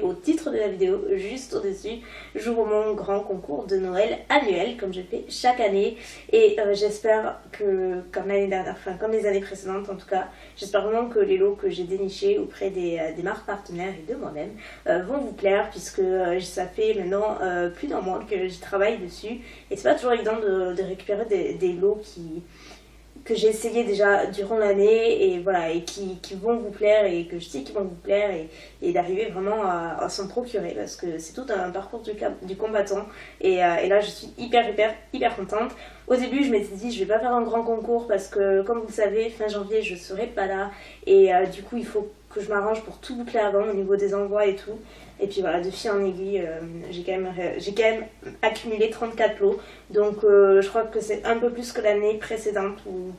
Au titre de la vidéo, juste au-dessus, j'ouvre mon grand concours de Noël annuel, comme je fais chaque année. Et j'espère que, comme l'année dernière, enfin comme les années précédentes en tout cas, j'espère vraiment que les lots que j'ai dénichés auprès des marques partenaires et de moi-même vont vous plaire, puisque ça fait maintenant plus d'un mois que j'y travaille dessus. Et c'est pas toujours évident de récupérer des lots que j'ai essayé déjà durant l'année et voilà, et qui vont vous plaire et que je sais qu'ils vont vous plaire, et d'arriver vraiment à s'en procurer, parce que c'est tout un parcours du combattant, et là je suis hyper contente. Au début je m'étais dit je vais pas faire un grand concours parce que comme vous le savez fin janvier je serai pas là, et du coup il faut que je m'arrange pour tout boucler avant au niveau des envois et tout. Et puis voilà, de fil en aiguille, j'ai quand même accumulé 34 lots. Donc je crois que c'est un peu plus que l'année précédente, ou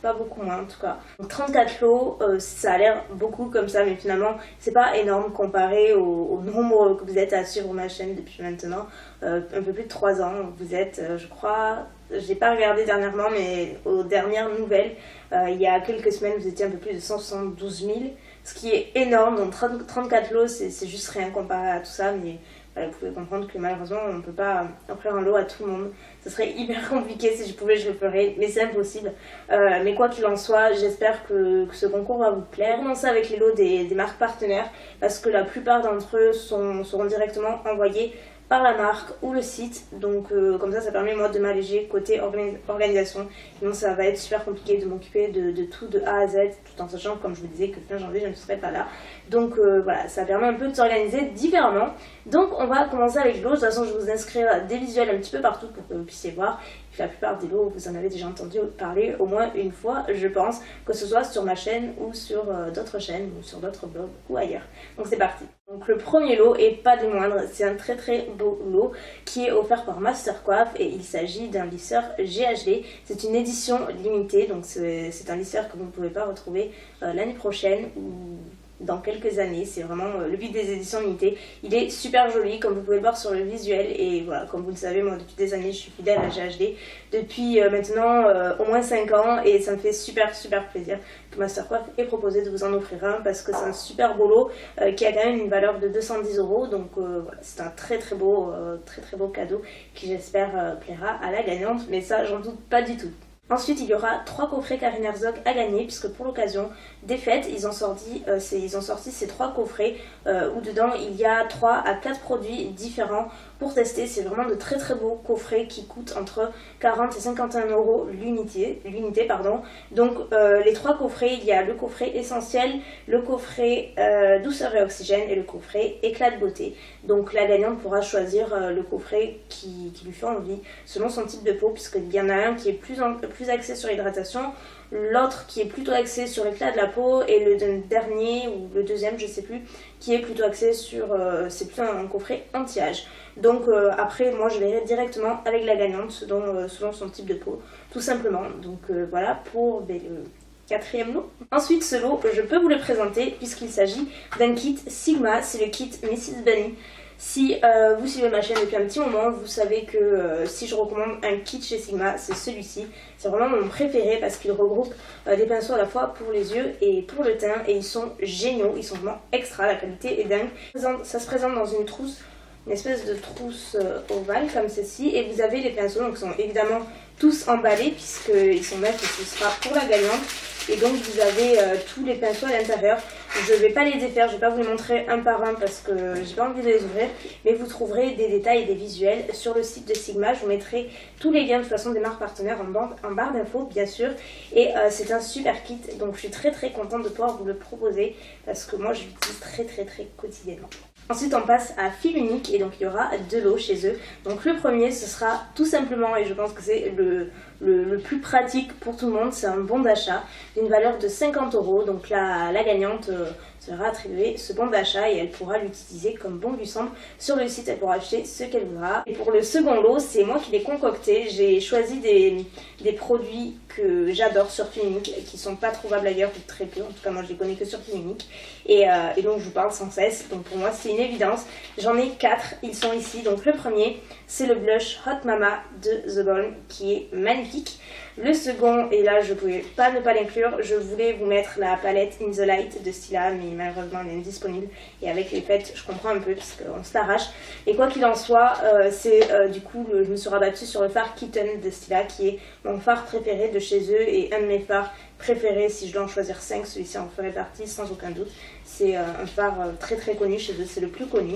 pas beaucoup moins en tout cas. Donc 34 lots, ça a l'air beaucoup comme ça, mais finalement c'est pas énorme comparé au nombre que vous êtes à suivre ma chaîne depuis maintenant un peu plus de 3 ans. Vous êtes, je crois, j'ai pas regardé dernièrement, mais aux dernières nouvelles, il y a quelques semaines, vous étiez un peu plus de 172 000. Ce qui est énorme, donc 34 lots c'est juste rien comparé à tout ça, mais voilà, vous pouvez comprendre que malheureusement on ne peut pas offrir un lot à tout le monde. Ce serait hyper compliqué, si je pouvais je le ferais, mais c'est impossible. Mais quoi qu'il en soit, j'espère que ce concours va vous plaire. On va commencer avec les lots des marques partenaires, parce que la plupart d'entre eux seront directement envoyés par la marque ou le site, donc comme ça permet moi de m'alléger côté organisation. Sinon ça va être super compliqué de m'occuper de tout de A à Z, tout en sachant, comme je vous disais, que fin janvier je ne serai pas là. Donc voilà, ça permet un peu de s'organiser différemment. Donc on va commencer avec les lots. De toute façon je vais vous inscrire des visuels un petit peu partout pour que vous puissiez voir. La plupart des lots vous en avez déjà entendu parler au moins une fois, je pense, que ce soit sur ma chaîne ou sur d'autres chaînes ou sur d'autres blogs ou ailleurs. Donc c'est parti. Donc le premier lot, et pas des moindres, c'est un très beau lot qui est offert par Mastercoif, et il s'agit d'un lisseur GHD. C'est une édition limitée, donc c'est un lisseur que vous ne pouvez pas retrouver l'année prochaine ou dans quelques années. C'est vraiment le but des éditions limitées. Il est super joli, comme vous pouvez le voir sur le visuel, et voilà, comme vous le savez, moi depuis des années je suis fidèle à GHD depuis maintenant au moins 5 ans, et ça me fait super plaisir que Mastercoif ait proposé de vous en offrir un, parce que c'est un super beau lot qui a quand même une valeur de 210 €. Donc voilà, c'est un très beau cadeau qui, j'espère, plaira à la gagnante, mais ça j'en doute pas du tout. Ensuite, il y aura 3 coffrets Karine Herzog à gagner, puisque pour l'occasion des fêtes, ils ont sorti ces 3 coffrets où dedans il y a 3 à 4 produits différents pour tester. C'est vraiment de très beaux coffrets qui coûtent entre 40 et 51 € l'unité. Donc les 3 coffrets, il y a le coffret essentiel, le coffret douceur et oxygène, et le coffret éclat de beauté. Donc la gagnante pourra choisir le coffret qui lui fait envie selon son type de peau, puisqu'il y en a un qui est plus axé sur l'hydratation, l'autre qui est plutôt axé sur l'éclat de la peau, et le dernier ou le deuxième je sais plus, qui est plutôt axé sur c'est plutôt un coffret anti-âge. Donc après moi je verrai directement avec la gagnante selon son type de peau, tout simplement. Donc voilà pour le 4e lot. Ensuite, ce lot je peux vous le présenter, puisqu'il s'agit d'un kit Sigma. C'est le kit Mrs Bunny. Si vous suivez ma chaîne depuis un petit moment, vous savez que si je recommande un kit chez Sigma, c'est celui-ci. C'est vraiment mon préféré, parce qu'il regroupe des pinceaux à la fois pour les yeux et pour le teint, et ils sont géniaux, ils sont vraiment extra, la qualité est dingue. Ça se présente dans une trousse, une espèce de trousse ovale comme ceci, et vous avez les pinceaux, donc ils sont évidemment tous emballés puisqu'ils sont neufs, et ce sera pour la gagnante. Et donc vous avez tous les pinceaux à l'intérieur. Je ne vais pas les défaire, je ne vais pas vous les montrer un par un parce que j'ai pas envie de les ouvrir, mais vous trouverez des détails et des visuels sur le site de Sigma. Je vous mettrai tous les liens de toute façon des marques partenaires en barre d'infos bien sûr. Et c'est un super kit, donc je suis très contente de pouvoir vous le proposer, parce que moi je l'utilise très quotidiennement. Ensuite on passe à fil unique, et donc il y aura 2 lots chez eux. Donc le premier, ce sera tout simplement, et je pense que c'est le plus pratique pour tout le monde, c'est un bon d'achat d'une valeur de 50 €. Donc la gagnante sera attribuée ce bon d'achat, et elle pourra l'utiliser comme bon lui semble sur le site. Elle pourra acheter ce qu'elle voudra. Et pour le second lot, c'est moi qui l'ai concocté. J'ai choisi des produits que j'adore sur fil unique, qui sont pas trouvables ailleurs, ou très peu. En tout cas moi je les connais que sur fil unique, et donc je vous parle sans cesse. Donc pour moi c'est une évidence. J'en ai 4, ils sont ici. Donc le premier, c'est le blush Hot Mama de The Balm, qui est magnifique. Le second, et là je pouvais pas ne pas l'inclure, je voulais vous mettre la palette In The Light de Stila, mais mais malheureusement elle est indisponible. Et avec les fêtes, je comprends un peu parce qu'on se l'arrache. Et quoi qu'il en soit, du coup, je me suis rabattue sur le fard Kitten de Stila, qui est mon fard préféré de chez eux et un de mes fards préférés. Si je dois en choisir 5, celui-ci en ferait partie sans aucun doute. C'est un fard très très connu chez eux, c'est le plus connu.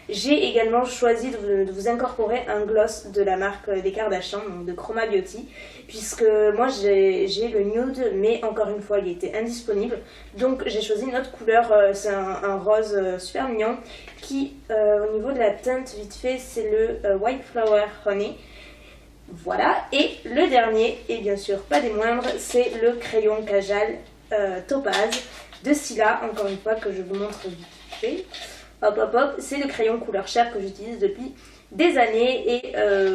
J'ai également choisi de vous incorporer un gloss de la marque des Kardashian, donc de Chroma Beauty, puisque moi j'ai le nude, mais encore une fois il était indisponible. Donc j'ai choisi une autre couleur, c'est un rose super mignon, qui au niveau de la teinte vite fait c'est le White Flower Honey. Voilà, et le dernier, et bien sûr pas des moindres, c'est le crayon Kajal Topaz de Stila, encore une fois que je vous montre vite fait. Hop hop hop, c'est le crayon couleur chair que j'utilise depuis des années et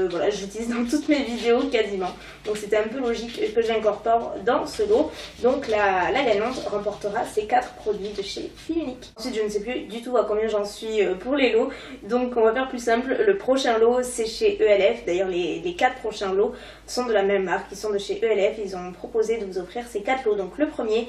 voilà, je l'utilise dans toutes mes vidéos quasiment. Donc c'était un peu logique que j'incorpore dans ce lot. Donc la gagnante remportera ces 4 produits de chez Fille Unique. Ensuite je ne sais plus du tout à combien j'en suis pour les lots. Donc on va faire plus simple, le prochain lot c'est chez ELF. D'ailleurs les 4 prochains lots sont de la même marque, ils sont de chez ELF. Ils ont proposé de vous offrir ces 4 lots. Donc le premier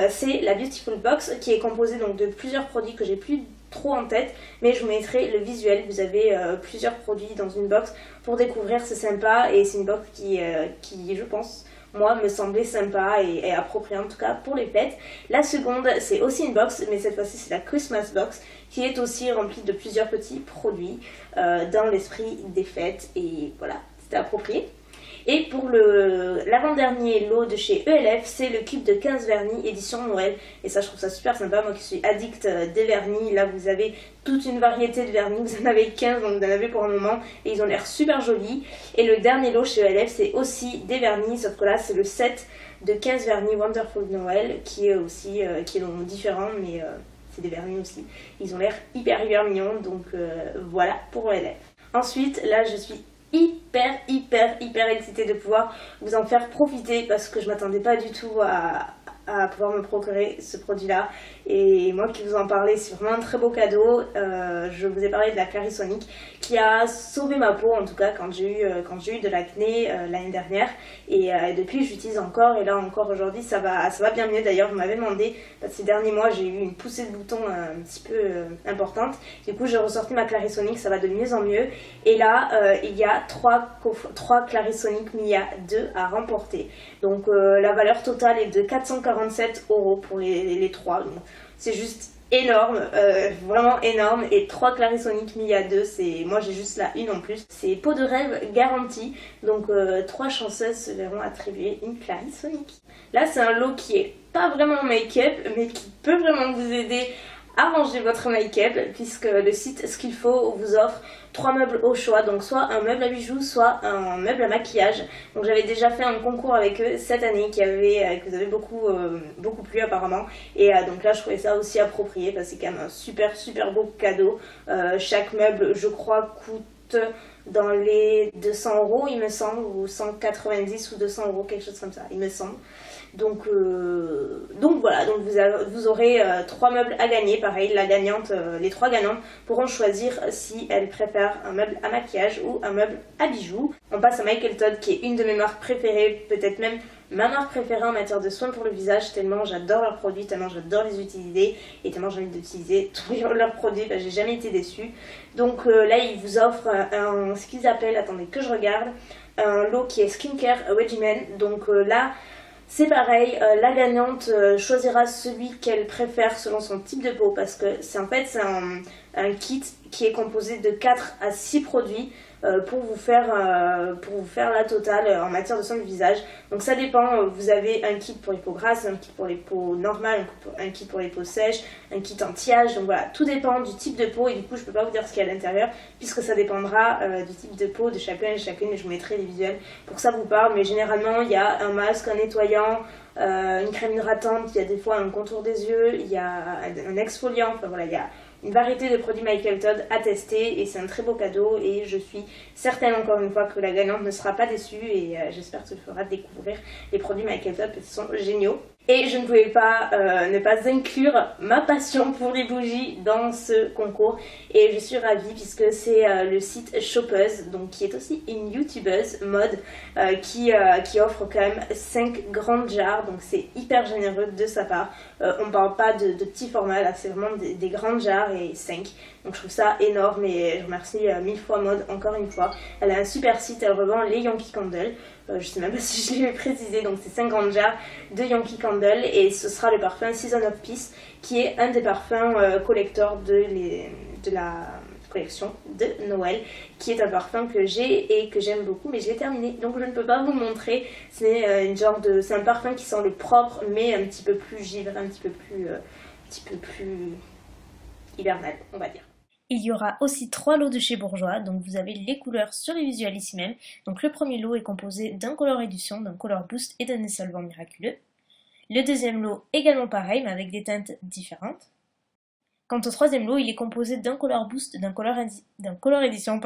c'est la Beautiful Box qui est composée donc de plusieurs produits que j'ai plus trop en tête, mais je vous mettrai le visuel. Vous avez plusieurs produits dans une box pour découvrir, c'est sympa et c'est une box qui je pense moi me semblait sympa et appropriée en tout cas pour les fêtes. La seconde c'est aussi une box, mais cette fois-ci c'est la Christmas box qui est aussi remplie de plusieurs petits produits dans l'esprit des fêtes et voilà, c'était approprié. Et pour l'avant-dernier lot de chez ELF, c'est le cube de 15 vernis édition Noël. Et ça, je trouve ça super sympa. Moi qui suis addict des vernis, là vous avez toute une variété de vernis. Vous en avez 15, donc vous en avez pour un moment. Et ils ont l'air super jolis. Et le dernier lot chez ELF, c'est aussi des vernis. Sauf que là, c'est le set de 15 vernis Wonderful Noël qui est aussi qui est donc différent, mais c'est des vernis aussi. Ils ont l'air hyper mignons. Donc voilà pour ELF. Ensuite, là, je suis hyper excitée de pouvoir vous en faire profiter parce que je m'attendais pas du tout à pouvoir me procurer ce produit là et moi qui vous en parlais, c'est vraiment un très beau cadeau. Je vous ai parlé de la Clarisonic qui a sauvé ma peau en tout cas quand j'ai eu de l'acné l'année dernière et depuis j'utilise encore et là encore aujourd'hui ça va bien mieux. D'ailleurs vous m'avez demandé, ces derniers mois j'ai eu une poussée de boutons un petit peu importante, du coup j'ai ressorti ma Clarisonic, ça va de mieux en mieux et là il y a 3 Clarisonic Mia 2 à remporter, donc la valeur totale est de 447 € pour les 3, donc c'est juste énorme, vraiment énorme. Et 3 Clarisonic Mia 2, moi j'ai juste la une en plus. C'est peau de rêve garantie, donc 3 chanceuses se verront attribuer une Clarisonic. Là c'est un lot qui est pas vraiment make-up mais qui peut vraiment vous aider à ranger votre make-up puisque le site Ce qu'il faut vous offre 3 meubles au choix, donc soit un meuble à bijoux, soit un meuble à maquillage. Donc j'avais déjà fait un concours avec eux cette année qui vous avait beaucoup plu apparemment et donc là je trouvais ça aussi approprié parce que c'est quand même un super beau cadeau. Chaque meuble je crois coûte dans les 200 € il me semble, ou 190 ou 200 €, quelque chose comme ça il me semble. Donc voilà, donc vous aurez 3 meubles à gagner. Pareil, les 3 gagnantes pourront choisir si elles préfèrent un meuble à maquillage ou un meuble à bijoux. On passe à Michael Todd qui est une de mes marques préférées, peut-être même ma marque préférée en matière de soins pour le visage, tellement j'adore leurs produits, tellement j'adore les utiliser et tellement j'ai envie d'utiliser tous leurs produits, j'ai jamais été déçue. Donc là ils vous offrent ce qu'ils appellent, attendez que je regarde, un lot qui est Skincare Regimen. Donc là c'est pareil, la gagnante choisira celui qu'elle préfère selon son type de peau parce que c'est un kit qui est composé de 4 à 6 produits pour vous faire la totale en matière de soins du visage. Donc ça dépend, vous avez un kit pour les peaux grasses, un kit pour les peaux normales, un kit pour les peaux sèches, un kit anti-âge, donc voilà, tout dépend du type de peau et du coup je peux pas vous dire ce qu'il y a à l'intérieur puisque ça dépendra du type de peau de chacun et chacune et je vous mettrai des visuels pour que ça vous parle, mais généralement il y a un masque, un nettoyant, une crème hydratante, il y a des fois un contour des yeux, il y a un exfoliant, enfin voilà, il y a une variété de produits Michael Todd à tester et c'est un très beau cadeau et je suis certaine encore une fois que la gagnante ne sera pas déçue et j'espère que tu feras découvrir les produits Michael Todd parce qu'ils sont géniaux. Et je ne pouvais pas ne pas inclure ma passion pour les bougies dans ce concours. Et je suis ravie puisque c'est le site Shoppeuse, donc qui est aussi une youtubeuse mode qui offre quand même 5 grandes jarres. Donc c'est hyper généreux de sa part. On ne parle pas de petits formats, là c'est vraiment des grandes jarres et 5. Donc je trouve ça énorme et je remercie 1000 fois Mode encore une fois. Elle a un super site, elle revend les Yankee Candle. Je sais même pas si je l'ai précisé, donc c'est 5 grandes jarres de Yankee Candle et ce sera le parfum Season of Peace qui est un des parfums collector de la collection de Noël, qui est un parfum que j'ai et que j'aime beaucoup, mais je l'ai terminé donc je ne peux pas vous le montrer. C'est un parfum qui sent le propre mais un petit peu plus givre, un petit peu plus hivernal, on va dire. Il y aura aussi 3 lots de chez Bourjois, donc vous avez les couleurs sur les visuels ici même. Donc le premier lot est composé d'un color réduction, d'un color boost et d'un solvant miraculeux. Le deuxième lot également pareil, mais avec des teintes différentes. Quant au troisième lot, il est composé d'un color boost, d'un color édition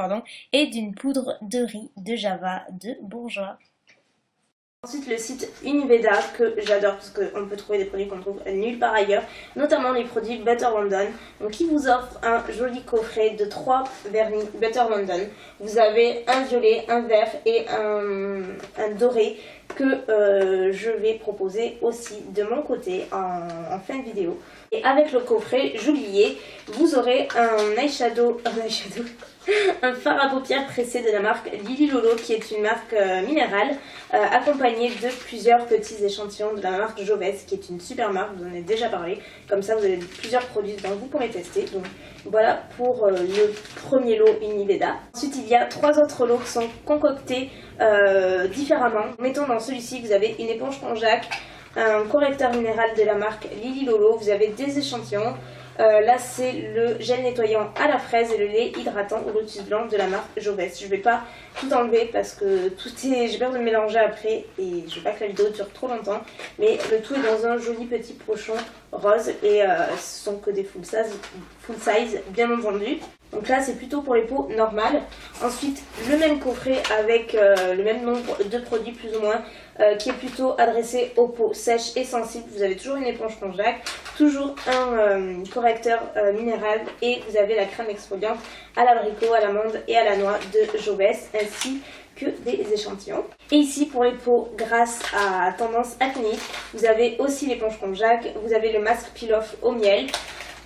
et d'une poudre de riz de Java de Bourjois. Ensuite, le site Univeda que j'adore parce qu'on peut trouver des produits qu'on trouve nulle part ailleurs, notamment les produits Better London. Donc, qui vous offre un joli coffret de 3 vernis Better London. Vous avez un violet, un vert et un doré que je vais proposer aussi de mon côté en fin de vidéo. Et avec le coffret, j'oubliais, vous aurez un fard à paupières pressé de la marque Lily Lolo, qui est une marque minérale, accompagnée de plusieurs petits échantillons de la marque Jovès, qui est une super marque, je vous en ai déjà parlé. Comme ça, vous avez plusieurs produits dedans, vous pourrez tester. Donc voilà pour le premier lot Univeda. Ensuite, il y a 3 autres lots qui sont concoctés différemment. Mettons dans celui-ci, vous avez une éponge konjac, un correcteur minéral de la marque Lily Lolo, vous avez des échantillons. Là c'est le gel nettoyant à la fraise et le lait hydratant au lotus blanc de la marque Jovès. Je vais pas tout enlever parce que j'ai peur de me mélanger après et je veux pas que la vidéo dure trop longtemps. Mais le tout est dans un joli petit pochon rose et ce sont que des full size bien entendu. Donc là c'est plutôt pour les peaux normales. Ensuite le même coffret avec le même nombre de produits plus ou moins qui est plutôt adressé aux peaux sèches et sensibles. Vous avez toujours une éponge konjac, toujours un correcteur minéral et vous avez la crème exfoliante à l'abricot, à l'amande et à la noix de Jovès ainsi que des échantillons. Et ici pour les peaux grasses à tendance acnéique, vous avez aussi l'éponge konjac, vous avez le masque peel-off au miel.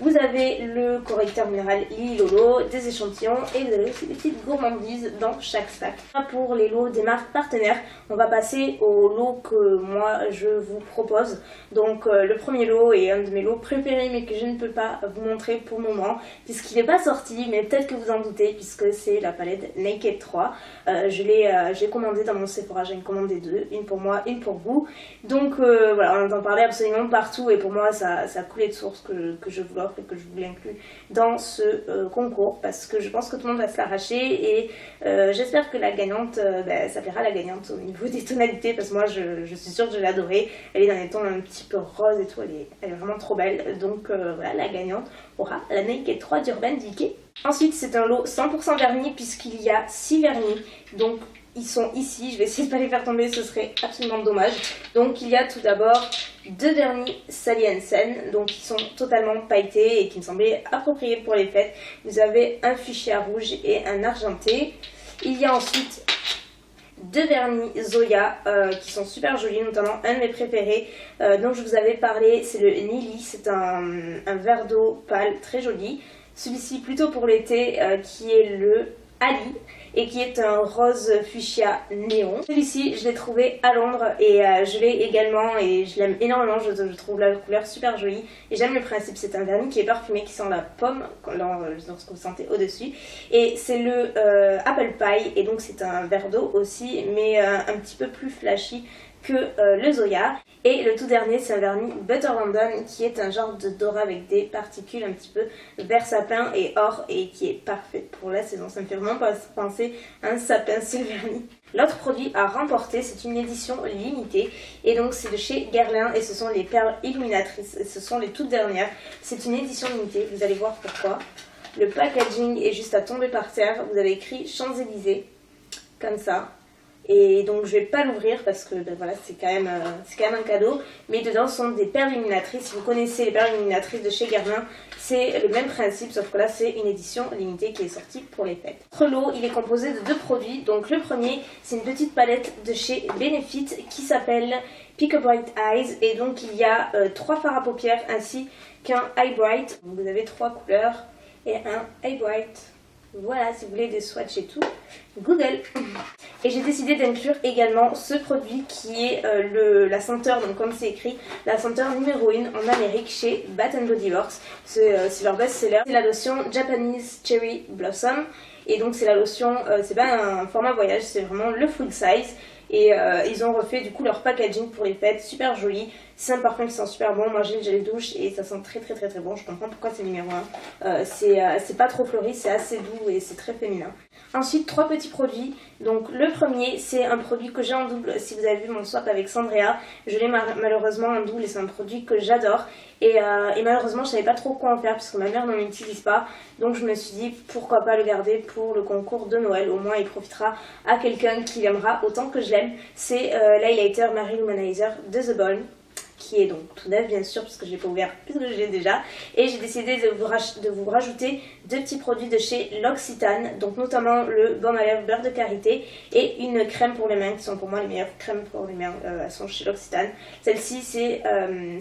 Vous avez le correcteur minéral Lily Lolo, des échantillons et vous avez aussi des petites gourmandises dans chaque sac. Pour les lots des marques partenaires, on va passer au lot que moi je vous propose. Donc le premier lot est un de mes lots préférés mais que je ne peux pas vous montrer pour le moment puisqu'il n'est pas sorti, mais peut-être que vous en doutez puisque c'est la palette Naked 3. Je l'ai commandé dans mon Sephora, j'en ai commandé 2, une pour moi, une pour vous. Donc voilà, on entend parler absolument partout et pour moi ça a coulé de source que je vous l'offre et que je vous l'inclus dans ce concours parce que je pense que tout le monde va se l'arracher et j'espère que la gagnante, ça plaira à la gagnante au niveau des tonalités parce que moi je suis sûre que je l'ai adorée. Elle est dans des tons un petit peu rose et tout, elle est vraiment trop belle. Donc voilà, la gagnante aura la Naked 3 d'Urban Decay. Ensuite c'est un lot 100% vernis puisqu'il y a 6 vernis, donc ils sont ici, je vais essayer de ne pas les faire tomber, ce serait absolument dommage. Donc il y a tout d'abord 2 vernis Sally Hansen, donc qui sont totalement pailletés et qui me semblaient appropriés pour les fêtes. Vous avez un fuchsia rouge et un argenté. Il y a ensuite 2 vernis Zoya qui sont super jolis, notamment un de mes préférés dont je vous avais parlé, c'est le Nili, c'est un verre d'eau pâle très joli. Celui-ci plutôt pour l'été qui est le Ali et qui est un rose fuchsia néon. Celui-ci je l'ai trouvé à Londres et je l'ai également et je l'aime énormément, je trouve la couleur super jolie et j'aime le principe. C'est un vernis qui est parfumé, qui sent la pomme lorsque vous sentez au-dessus et c'est le Apple Pie et donc c'est un verre d'eau aussi mais un petit peu plus flashy que le Zoya. Et le tout dernier c'est un vernis Butter London qui est un genre de doré avec des particules un petit peu vert sapin et or et qui est parfait pour la saison. Ça me fait vraiment penser à un sapin ce vernis. L'autre produit à remporter c'est une édition limitée et donc c'est de chez Guerlain et ce sont les perles illuminatrices et ce sont les toutes dernières. C'est une édition limitée, vous allez voir pourquoi. Le packaging est juste à tomber par terre, vous avez écrit Champs-Élysées comme ça. Et donc je vais pas l'ouvrir parce que ben voilà, c'est quand même un cadeau. Mais dedans sont des perles illuminatrices. Si vous connaissez les perles illuminatrices de chez Guerlain, c'est le même principe, sauf que là c'est une édition limitée qui est sortie pour les fêtes. Notre lot, il est composé de 2 produits. Donc le premier, c'est une petite palette de chez Benefit qui s'appelle Pick a Bright Eyes. Et donc il y a 3 fards à paupières ainsi qu'un Eye Bright. Donc, vous avez 3 couleurs et un Eye Bright. Voilà, si vous voulez des swatchs et tout, Google. Et j'ai décidé d'inclure également ce produit qui est la senteur, donc comme c'est écrit, la senteur numéro 1 en Amérique chez Bath & Body Works. C'est leur best-seller. C'est la lotion Japanese Cherry Blossom. Et donc c'est la lotion, c'est pas un format voyage, c'est vraiment le full size. Et ils ont refait du coup leur packaging pour les fêtes, super joli. C'est un parfum qui sent super bon. Moi j'ai le gel douche et ça sent très bon. Je comprends pourquoi c'est numéro 1. C'est pas trop fleuri, c'est assez doux et c'est très féminin. Ensuite 3 petits produits. Donc le premier c'est un produit que j'ai en double. Si vous avez vu mon swap avec Sandrea, je l'ai malheureusement en double et c'est un produit que j'adore. Et malheureusement je savais pas trop quoi en faire parce que ma mère n'en utilise pas. Donc je me suis dit pourquoi pas le garder pour le concours de Noël. Au moins il profitera à quelqu'un qui l'aimera autant que je l'aime. C'est l'highlighter Marie Lumanizer de The Balm, qui est donc tout neuf bien sûr parce que je l'ai pas ouvert puisque je l'ai déjà. Et j'ai décidé de vous rajouter 2 petits produits de chez L'Occitane, donc notamment le baume à lèvres beurre de karité et une crème pour les mains qui sont pour moi les meilleures crèmes pour les mains, elles sont chez L'Occitane. Celle-ci c'est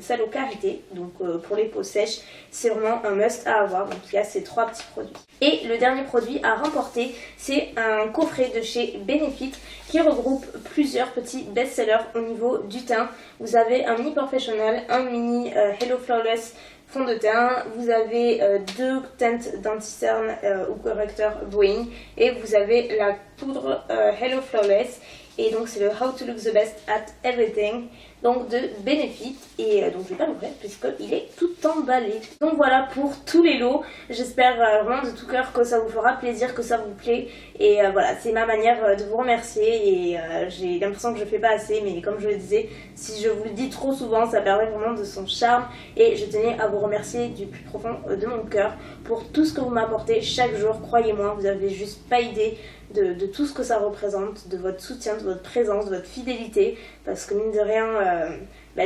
celle au karité, donc pour les peaux sèches, c'est vraiment un must à avoir. Donc il y a ces 3 petits produits. Et le dernier produit à remporter, c'est un coffret de chez Benefit qui regroupe plusieurs petits best-sellers au niveau du teint. Vous avez un mini professionnel, un mini Hello Flawless fond de teint, vous avez 2 teintes d'anti-cerne ou correcteur Boeing et vous avez la poudre Hello Flawless. Et donc c'est le How to Look the Best at Everything, donc de Benefit. Et donc je vais pas l'ouvrir puisqu'il est tout emballé. Donc voilà pour tous les lots. J'espère vraiment de tout cœur que ça vous fera plaisir, que ça vous plaît. Et voilà, c'est ma manière de vous remercier. Et j'ai l'impression que je fais pas assez, mais comme je le disais, si je vous le dis trop souvent, ça perdrait vraiment de son charme. Et je tenais à vous remercier du plus profond de mon cœur pour tout ce que vous m'apportez chaque jour. Croyez-moi, vous avez juste pas idée de tout ce que ça représente, de votre soutien, de votre présence, de votre fidélité, parce que mine de rien,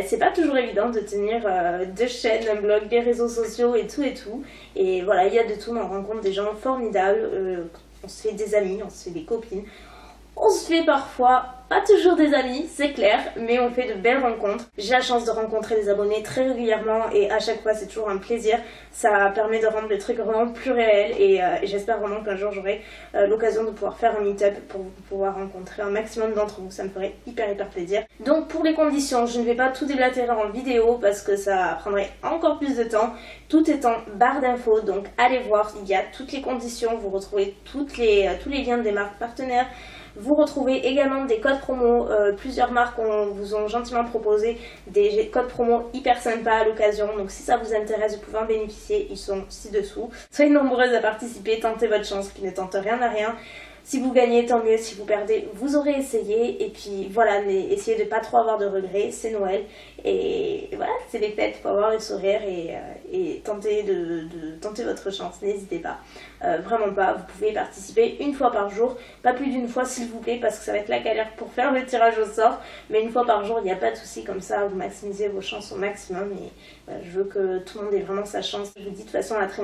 c'est pas toujours évident de tenir 2 chaînes, un blog, des réseaux sociaux et tout. Et voilà, il y a de tout, on rencontre des gens formidables, on se fait des amis, on se fait des copines, on se fait parfois pas toujours des amis, c'est clair, mais on fait de belles rencontres. J'ai la chance de rencontrer des abonnés très régulièrement et à chaque fois c'est toujours un plaisir. Ça permet de rendre le truc vraiment plus réel et j'espère vraiment qu'un jour j'aurai l'occasion de pouvoir faire un meet-up pour pouvoir rencontrer un maximum d'entre vous. Ça me ferait hyper plaisir. Donc pour les conditions, je ne vais pas tout déblatérer en vidéo parce que ça prendrait encore plus de temps. Tout est en barre d'infos, donc allez voir, il y a toutes les conditions, vous retrouvez tous les liens des marques partenaires. Vous retrouvez également des codes promo, plusieurs marques vous ont gentiment proposé des codes promo hyper sympas à l'occasion, donc si ça vous intéresse vous pouvez en bénéficier, ils sont ci-dessous. Soyez nombreuses à participer, tentez votre chance qui ne tente rien à rien. Si vous gagnez, tant mieux. Si vous perdez, vous aurez essayé. Et puis voilà, essayez de pas trop avoir de regrets. C'est Noël. Et voilà, c'est les fêtes. Il faut avoir le sourire et tenter tenter votre chance. N'hésitez pas. Vraiment pas. Vous pouvez participer 1 fois par jour. Pas plus d'1 fois s'il vous plaît parce que ça va être la galère pour faire le tirage au sort. Mais 1 fois par jour, il n'y a pas de souci. Comme ça, vous maximisez vos chances au maximum. Et voilà, je veux que tout le monde ait vraiment sa chance. Je vous dis de toute façon à très